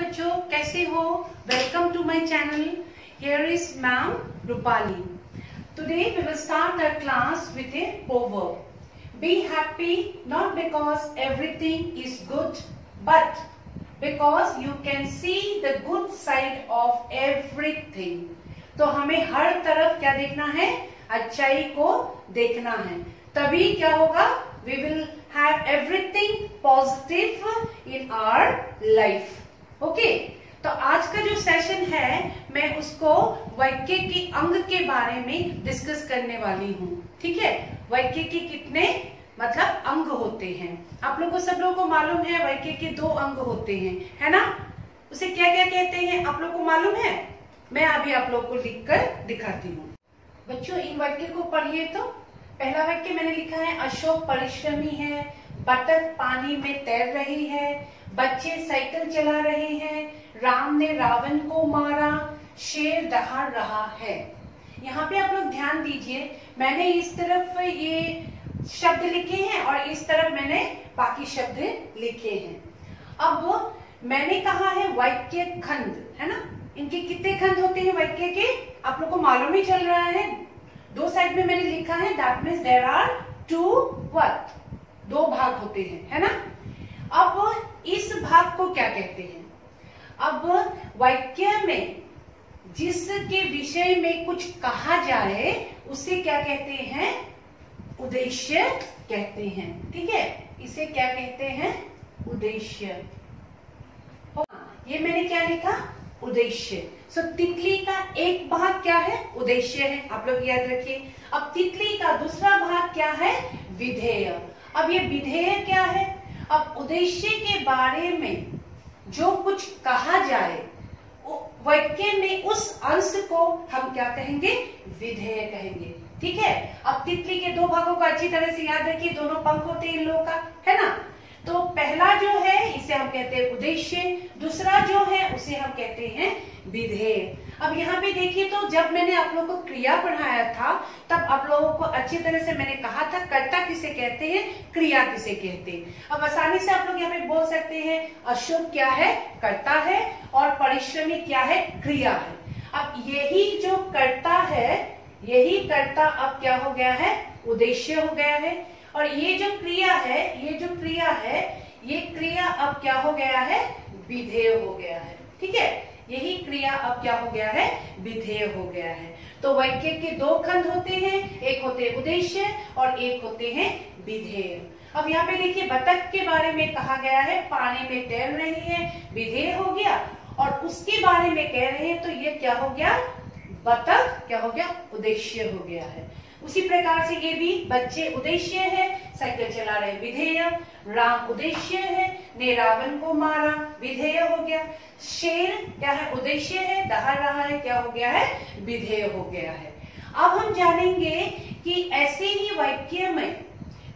बच्चों, कैसे हो? Welcome to my channel. Here is Ma'am Rupali. Today we will start our class with a proverb. Be happy not because everything is good, but because you can see the good side of everything. तो हमें हर तरफ क्या देखना है? अच्छाई को देखना है. तभी क्या होगा? We will have everything positive in our life. Okay? तो आज का जो सेशन है मैं उसको वाक्य के अंग के बारे में डिस्कस करने वाली हूँ. ठीक है? वाक्य के कितने मतलब अंग होते हैं? आप लोगों को सब लोगों को मालूम है वाक्य के 2 अंग होते हैं, है ना? उसे क्या क्या कहते हैं आप लोग को मालूम है? मैं अभी आप लोग को लिखकर दिखाती हूँ. बच्चों, इन वाक्य को पढ़िए. तो पहला वाक्य मैंने लिखा है, अशोक परिश्रमी है, बतख पानी में तैर रही है, बच्चे साइकिल चला रहे हैं, राम ने रावण को मारा, शेर दहाड़ रहा है. यहाँ पे आप लोग ध्यान दीजिए, मैंने इस तरफ ये शब्द लिखे हैं और इस तरफ मैंने बाकी शब्द लिखे हैं. अब मैंने कहा है वाक्य खंड, है ना? इनके कितने खंड होते हैं वाक्य के? आप लोग को मालूम ही चल रहा है. 2 साइड में मैंने लिखा है, that means there are 2 what? 2 भाग होते हैं, है ना? अब इस भाग को क्या कहते हैं? अब वाक्य में जिसके विषय में कुछ कहा जाए उसे क्या कहते हैं? उद्देश्य कहते हैं. ठीक है? इसे क्या कहते हैं? उद्देश्य. ये मैंने क्या लिखा? उद्देश्य. सो तितली का एक भाग क्या है? उद्देश्य है. आप लोग याद रखिए. अब तितली का दूसरा भाग क्या है? विधेय. अब ये विधेय क्या है? अब उद्देश्य के बारे में जो कुछ कहा जाए वाक्य में उस अंश को हम क्या कहेंगे? विधेय कहेंगे. ठीक है? अब तितली के 2 भागों को अच्छी तरह से याद रखिए. दोनों पंख होते हैं इन लोगों का, है ना? तो पहला जो है इसे हम कहते हैं उद्देश्य, दूसरा जो है उसे हम कहते हैं विधेय. अब यहाँ पे देखिए, तो जब मैंने आप लोगों को क्रिया पढ़ाया था तब आप लोगों को अच्छी तरह से मैंने कहा था कर्ता किसे कहते हैं, क्रिया किसे कहते हैं. अब आसानी से आप लोग यहाँ पे बोल सकते हैं अशोक क्या है? कर्ता है. और परिश्रमी क्या है? क्रिया है. अब यही जो कर्ता है, यही कर्ता अब क्या हो गया है? उद्देश्य हो गया है. और ये जो क्रिया है, ये क्रिया अब क्या हो गया है? विधेय हो गया है. ठीक है? यही क्रिया अब क्या हो गया है? विधेय हो गया है. तो वाक्य के 2 खंड होते हैं, एक होते हैं उद्देश्य और एक होते हैं विधेय. अब यहाँ पे देखिए, बतख के बारे में कहा गया है, पानी में तैर रही है, विधेय हो गया. और उसके बारे में कह रहे हैं तो ये क्या हो गया? बतख क्या हो गया? उद्देश्य हो गया है. उसी प्रकार से ये भी बच्चे उद्देश्य है, साइकिल चला रहे विधेय, राम उद्देश्य है, ने रावण को मारा, विधेय हो गया. शेर क्या है? उद्देश्य है, दहाड़ रहा है, क्या हो गया है? विधेय हो गया है. अब हम जानेंगे कि ऐसे ही वाक्य में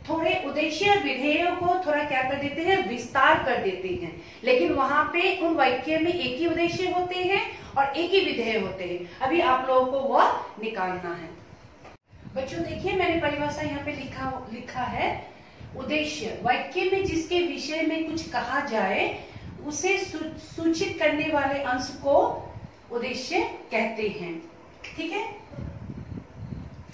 थोड़े उद्देश्य और विधेय को थोड़ा क्या कर देते हैं? विस्तार कर देते हैं. लेकिन वहां पे उन वाक्य में एक ही उद्देश्य होते हैं और एक ही विधेय होते हैं. अभी आप लोगों को वह निकालना है. बच्चों देखिए, मैंने परिभाषा यहाँ पे लिखा है, उद्देश्य वाक्य में जिसके विषय में कुछ कहा जाए उसे सूचित करने वाले अंश को उद्देश्य कहते हैं. ठीक है?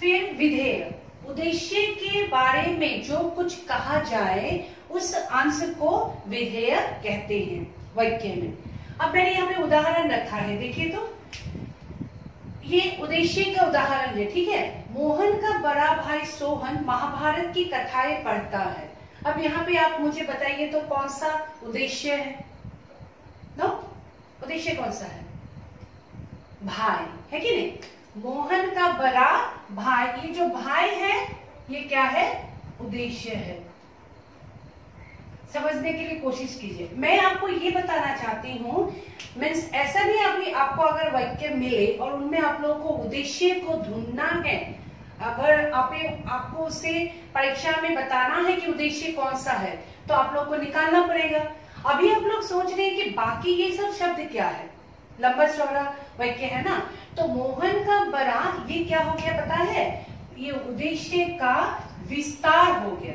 फिर विधेय, उद्देश्य के बारे में जो कुछ कहा जाए उस अंश को विधेय कहते हैं वाक्य में. अब मैंने यहाँ पे उदाहरण रखा है, देखिए. तो ये उद्देश्य का उदाहरण है. ठीक है? मोहन का बड़ा भाई सोहन महाभारत की कथाएं पढ़ता है. अब यहाँ पे आप मुझे बताइए तो कौन सा उद्देश्य है? नो, उद्देश्य कौन सा है? भाई है कि नहीं? मोहन का बड़ा भाई, ये जो भाई है ये क्या है? उद्देश्य है. समझने के लिए कोशिश कीजिए. मैं आपको ये बताना चाहती हूँ, मीन्स ऐसा नहीं आपको अगर वाक्य मिले और उनमें आप लोगों को उद्देश्य को ढूंढना है, अगर आपको उसे परीक्षा में बताना है कि उद्देश्य कौन सा है तो आप लोग को निकालना पड़ेगा. अभी आप लोग सोच रहे हैं कि बाकी ये सब शब्द क्या है? लंबा चौड़ा वाक्य है ना? तो मोहन का बड़ा, ये क्या हो गया पता है? ये उद्देश्य का विस्तार हो गया.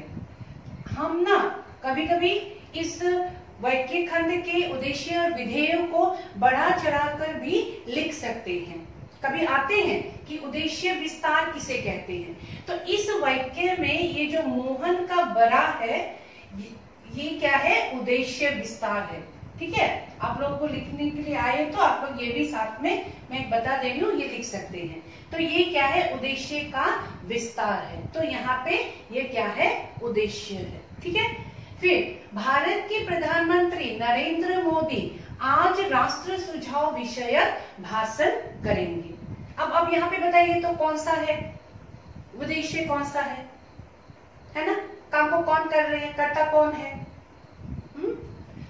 हम ना कभी कभी इस वाक्य खंड के उद्देश्य और विधेय को बढ़ा चढ़ाकर भी लिख सकते हैं। कभी आते हैं कि उद्देश्य विस्तार किसे कहते हैं। तो इस वाक्य में ये जो मोहन का बड़ा है, ये क्या है, उद्देश्य विस्तार है। ठीक है, आप लोगों को लिखने के लिए आए तो आप लोग ये भी साथ में मैं बता दे रही हूँ, ये लिख सकते हैं। तो ये क्या है, उद्देश्य का विस्तार है। तो यहाँ पे ये क्या है, उद्देश्य है। ठीक है, फिर भारत के प्रधानमंत्री नरेंद्र मोदी आज राष्ट्र सुझाव विषयक भाषण करेंगे। अब यहाँ पे बताइए तो कौन सा है उद्देश्य, कौन सा है ना, काम को कौन कर रहे हैं, कर्ता कौन है।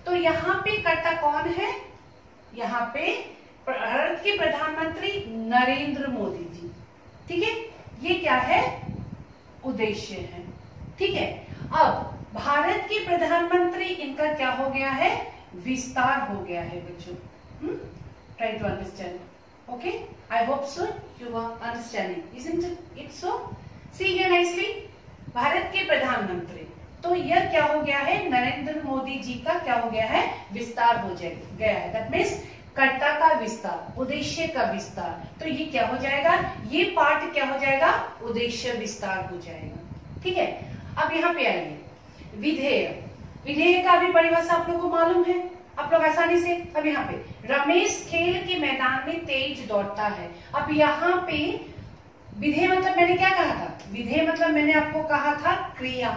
तो यहाँ पे कर्ता कौन है, यहाँ पे भारत के प्रधानमंत्री नरेंद्र मोदी जी। ठीक है, ये क्या है, उद्देश्य है। ठीक है, अब भारत के प्रधानमंत्री, इनका क्या हो गया है, विस्तार हो गया है बच्चों। Try to understand. Okay, I hope so you are understanding, isn't it so? See here nicely, Bharat के प्रधानमंत्री, तो यह क्या हो गया है, नरेंद्र मोदी जी का क्या हो गया है, विस्तार हो गया है। दैट मीन्स कर्ता का विस्तार, उद्देश्य का विस्तार। तो ये क्या हो जाएगा, ये पार्ट क्या हो जाएगा, उद्देश्य विस्तार हो जाएगा। ठीक है, अब यहाँ पे आइए, विधेय। विधेय का भी परिभाषा आप लोग को मालूम है, आप लोग आसानी से। अब यहाँ पे रमेश खेल के मैदान में तेज दौड़ता है। अब यहाँ पे विधेय मतलब मैंने क्या कहा था, विधेय मतलब मैंने आपको कहा था क्रिया,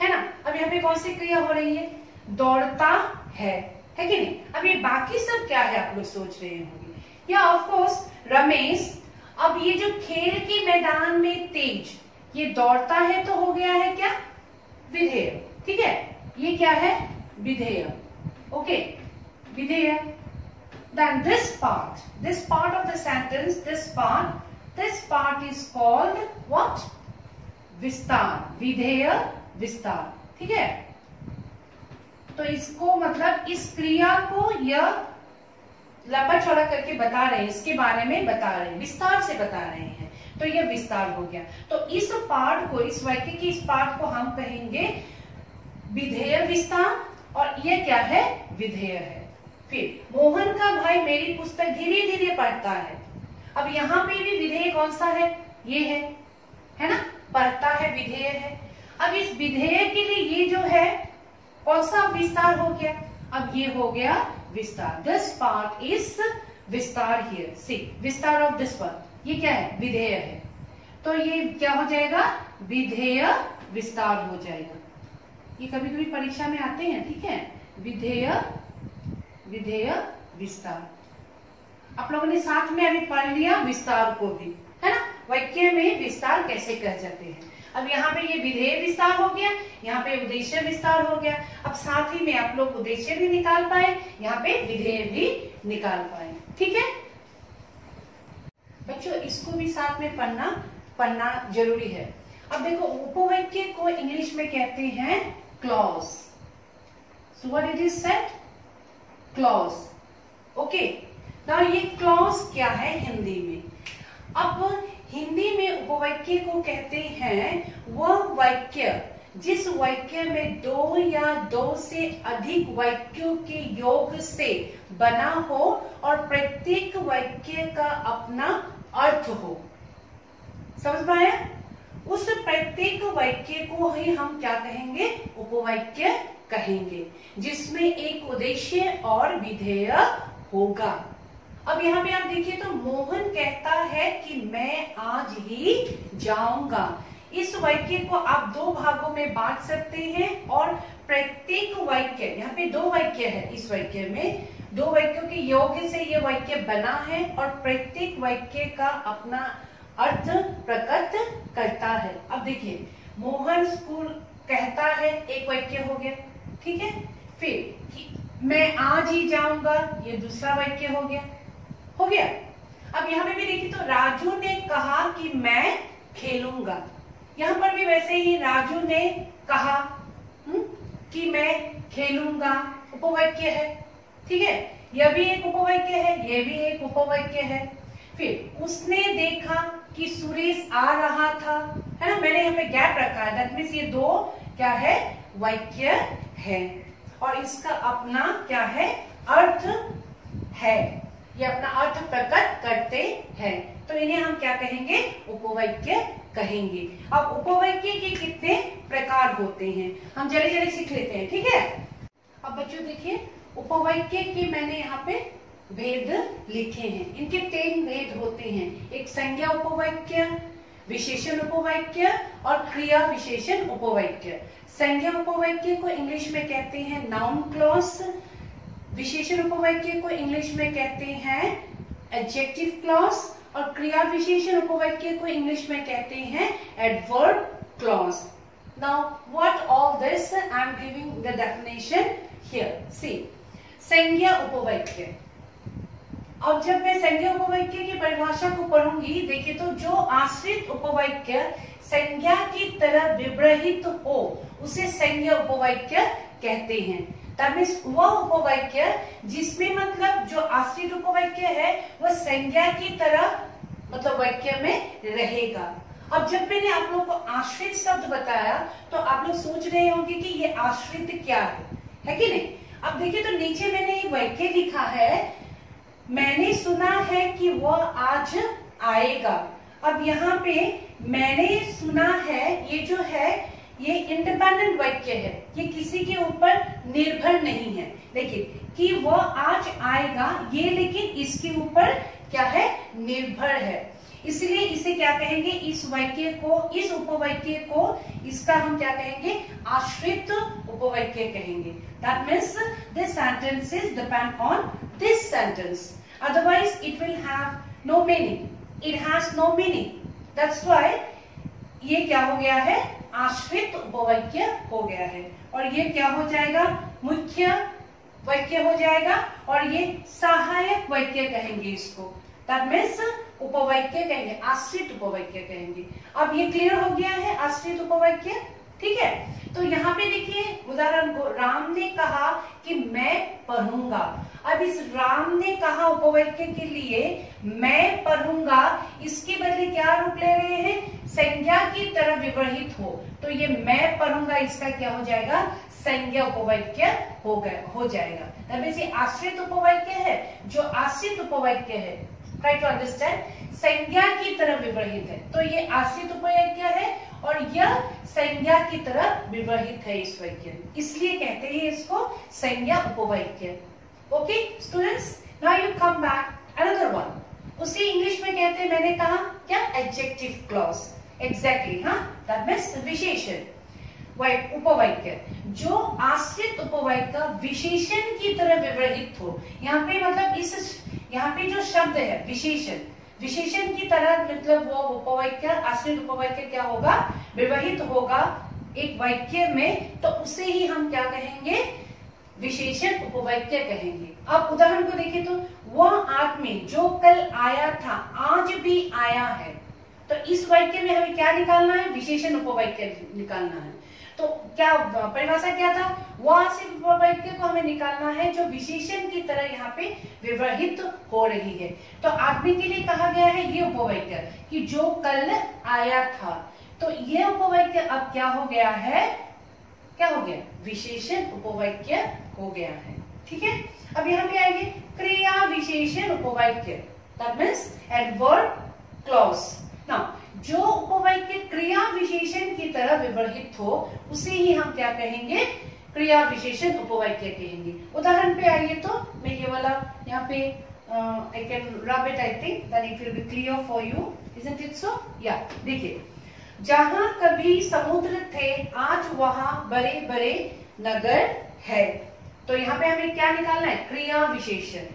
है ना। अब यहाँ पे कौन सी क्रिया हो रही है, दौड़ता है कि नहीं। अब ये बाकी सब क्या है आप लोग सोच रहे होंगे, या ऑफ कोर्स रमेश। अब ये जो खेल के मैदान में तेज, ये दौड़ता है तो हो गया है क्या, विधेय। ठीक है, ये क्या है, विधेय। ओके, विधेय। Then this part of the sentence, this part is called what? विस्तार, विधेय विस्तार। ठीक है, तो इसको मतलब इस क्रिया को यह लंबा चौड़ा करके बता रहे हैं, इसके बारे में बता रहे हैं, विस्तार से बता रहे हैं, तो यह विस्तार हो गया। तो इस पार्ट को, इस वाक्य की इस पार्ट को हम कहेंगे विधेय विस्तार, और यह क्या है, विधेय है। फिर मोहन का भाई मेरी पुस्तक धीरे धीरे पढ़ता है। अब यहाँ पे भी विधेय कौन सा है, ये है ना, पढ़ता है, विधेय है। अब इस विधेय के लिए ये जो है कौन सा विस्तार हो गया, अब ये हो गया विस्तार। दिस पार्ट इज विस्तार हियर, सी विस्तार ऑफ दिस वन, ये क्या है, विधेय है। तो ये क्या हो जाएगा, विधेय विस्तार हो जाएगा। ये कभी कभी परीक्षा में आते हैं। ठीक है, विधेय विधेय विस्तार। आप लोगों ने साथ में अभी पढ़ लिया विस्तार को भी, है ना, वाक्य में विस्तार कैसे कह जाते हैं। अब यहाँ पे ये विधेय विस्तार हो गया, यहाँ पे उद्देश्य विस्तार हो गया। अब साथ ही में आप लोग उद्देश्य भी निकाल पाए, यहाँ पे विधेय भी निकाल पाए। ठीक है बच्चों, इसको भी साथ में पढ़ना जरूरी है। अब देखो, उपवाक्य को इंग्लिश में कहते हैं clause. So what it is said, clause. Okay, now ये क्लॉज क्या है हिंदी में। अब हिंदी में उपवाक्य को कहते हैं वह वाक्य जिस वाक्य में दो या दो से अधिक वाक्यों के योग से बना हो और प्रत्येक वाक्य का अपना अर्थ हो। समझ में आया? उस प्रत्येक वाक्य को ही हम क्या कहेंगे, उपवाक्य कहेंगे, जिसमें एक उद्देश्य और विधेय होगा। अब यहाँ पे आप देखिए तो मोहन कहता है कि मैं आज ही जाऊंगा। इस वाक्य को आप दो भागों में बांट सकते हैं और प्रत्येक वाक्य, यहाँ पे दो वाक्य है, इस वाक्य में दो वाक्यों के योग से ये वाक्य बना है और प्रत्येक वाक्य का अपना अर्थ प्रकट करता है। अब देखिए, मोहन स्कूल कहता है, एक वाक्य हो गया। ठीक है, फिर मैं आज ही जाऊंगा, ये दूसरा वाक्य हो गया। अब यहाँ पे भी देखिए तो राजू ने कहा कि मैं खेलूंगा। यहाँ पर भी वैसे ही राजू ने कहा कि मैं खेलूंगा, उपवाक्य है। ठीक है, यह भी एक उपवाक्य है, यह भी एक उपवाक्य है। फिर उसने देखा कि सुरेश आ रहा था, है ना, मैंने यहाँ पे गैप रखा है, दैट मीन्स ये दो क्या है, वाक्य है। और इसका अपना क्या है, अर्थ है, ये अपना अर्थ प्रकट करते हैं, तो इन्हें हम क्या कहेंगे, उपवाक्य कहेंगे। अब उपवाक्य के कितने प्रकार होते हैं हम जल्दी जल्दी सीख लेते हैं, ठीक है। अब बच्चों देखिए, उपवाक्य के मैंने यहाँ पे भेद लिखे हैं। इनके 3 भेद होते हैं, एक संज्ञा उपवाक्य, विशेषण उपवाक्य और क्रिया विशेषण उपवाक्य। संज्ञा उपवाक्य को इंग्लिश में कहते हैं नाउन क्लॉज, विशेषण उपवाक्य को इंग्लिश में कहते हैं एडजेक्टिव क्लॉज और क्रिया विशेषण उपवाक्य को इंग्लिश में कहते हैं adverb clause. Now what all this I am giving the definition here. See, संज्ञा उपवाक्य। अब जब मैं संज्ञा उपवाक्य की परिभाषा को पढ़ूंगी, देखिए तो जो आश्रित उपवाक्य संज्ञा की तरह विवृहित हो उसे संज्ञा उपवाक्य कहते हैं। तब वह उपवाक्य जिसमें मतलब जो आश्रित उपवाक्य है वह संज्ञा की तरह मतलब वाक्य में रहेगा। अब जब मैंने आप लोगों को आश्रित शब्द बताया तो आप लोग सोच रहे होंगे कि ये आश्रित क्या है कि नहीं। अब देखिए तो नीचे मैंने एक वाक्य लिखा है, मैंने सुना है कि वह आज आएगा। अब यहाँ पे मैंने सुना है, ये जो है ये इंडिपेंडेंट वाक्य है, ये किसी के ऊपर निर्भर नहीं है। देखिए कि वह आज आएगा, ये लेकिन इसके ऊपर क्या है, निर्भर है, इसलिए इसे क्या कहेंगे, इस वाक्य को, इस उपवाक्य को, इसका हम क्या कहेंगे, आश्रित उपवाक्य कहेंगे। That means this sentences depend on this sentence, otherwise it will have no meaning, it has no meaning. That's why ये क्या हो गया है, आश्रित उपवाक्य हो गया है। और ये क्या हो जाएगा, मुख्य वाक्य हो जाएगा, और ये सहायक वाक्य कहेंगे इसको। दैट मीन्स उपवाक्य कहेंगे, आश्रित उपवाक्य कहेंगे। अब ये क्लियर हो गया है आश्रित उपवाक्य, ठीक है। तो यहाँ पे देखिए उदाहरण को, राम ने कहा कि मैं पढ़ूंगा। अब इस राम ने कहा उपवाक्य के लिए मैं पढ़ूंगा, इसके बदले क्या रूप ले रहे हैं, संज्ञा की तरह विवृहित हो, तो ये मैं पढ़ूंगा इसका क्या हो जाएगा, संज्ञा उपवाक्य हो जाएगा। तब ये आश्रित उपवाक्य है। जो आश्रित उपवाक्य है, ट्राई टू अंडरस्टैंड, संज्ञा की तरह विवृहित है, तो ये आश्रित उपवाक्य है और यह संज्ञा की तरह विवृहित है इस वाक्य, इसलिए कहते हैं इसको संज्ञा उपवाक्य। Okay students, now you come back another one, उसे इंग्लिश में कहते हैं, मैंने कहा क्या, एडजेक्टिव क्लॉज। एग्जैक्टली, हाँ, दैट मीन्स विशेषण उपवाक्य। जो आश्रित उपवाक्य विशेषण की तरह विवृहित हो, यहाँ पे मतलब इस, यहाँ पे जो शब्द है विशेषण, विशेषण की तरह मतलब वो उपवाक्य, आश्रित उपवाक्य क्या होगा, विवृहित होगा एक वाक्य में, तो उसे ही हम क्या कहेंगे, विशेषण उपवाक्य कहेंगे। अब उदाहरण को देखिए तो, वह आदमी जो कल आया था आज भी आया है, तो इस वाक्य में हमें क्या निकालना है, विशेषण उपवाक्य निकालना है। तो क्या परिभाषा क्या था, वह आश्रित उपवाक्य को हमें निकालना है जो विशेषण की तरह यहाँ पे विवृहित हो रही है। तो आदमी के लिए कहा गया है ये उपवाक्य कि जो कल आया था, तो ये उपवाक्य अब क्या हो गया है, क्या हो गया, विशेषण उपवाक्य हो गया है, ठीक है। अब यहाँ पे आएंगे क्रिया विशेषण उपवाक्य, that means adverb clause. Now जो उपवाक्य क्रिया विशेषण की तरह विवृहित हो उसे ही हम क्या कहेंगे, क्रिया विशेषण उपवाक्य कहेंगे। उदाहरण पे आइए तो मैं ये वाला यहाँ पे I can rub it, I think that it will be clear for you, isn't it सो। या देखिए, जहां कभी समुद्र थे आज वहां बड़े बड़े नगर है, तो यहाँ पे हमें क्या निकालना है, क्रिया विशेषण।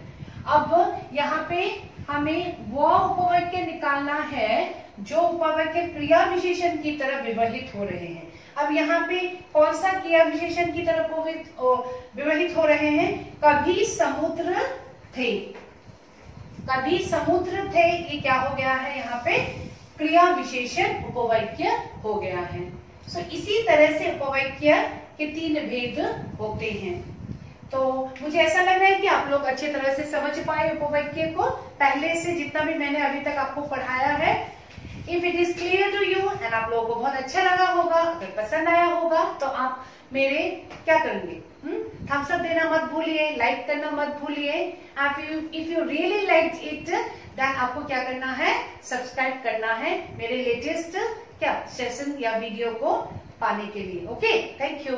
अब यहाँ पे हमें वह उपवाक्य निकालना है जो उपवाक्य क्रिया विशेषण की तरह विवृहित हो रहे हैं। अब यहाँ पे कौन सा क्रिया विशेषण की तरह विवृहित हो रहे हैं, कभी समुद्र थे, कभी समुद्र थे, ये क्या हो गया है, यहाँ पे क्रिया विशेषण उपवाक्य हो गया है। सो इसी तरह से उपवाक्य के 3 भेद होते हैं। तो मुझे ऐसा लग रहा है कि आप लोग अच्छे तरह से समझ पाए उपवाक्य को, पहले से जितना भी मैंने अभी तक आपको पढ़ाया है। If it is clear to you and आप लोगों को बहुत अच्छा लगा होगा, अगर पसंद आया होगा तो आप मेरे क्या करेंगे, थम्स अप देना मत भूलिए, लाइक करना मत भूलिए। If you really like it then आपको क्या करना है, सब्सक्राइब करना है मेरे लेटेस्ट क्या सेशन या वीडियो को पाने के लिए। Okay, thank you.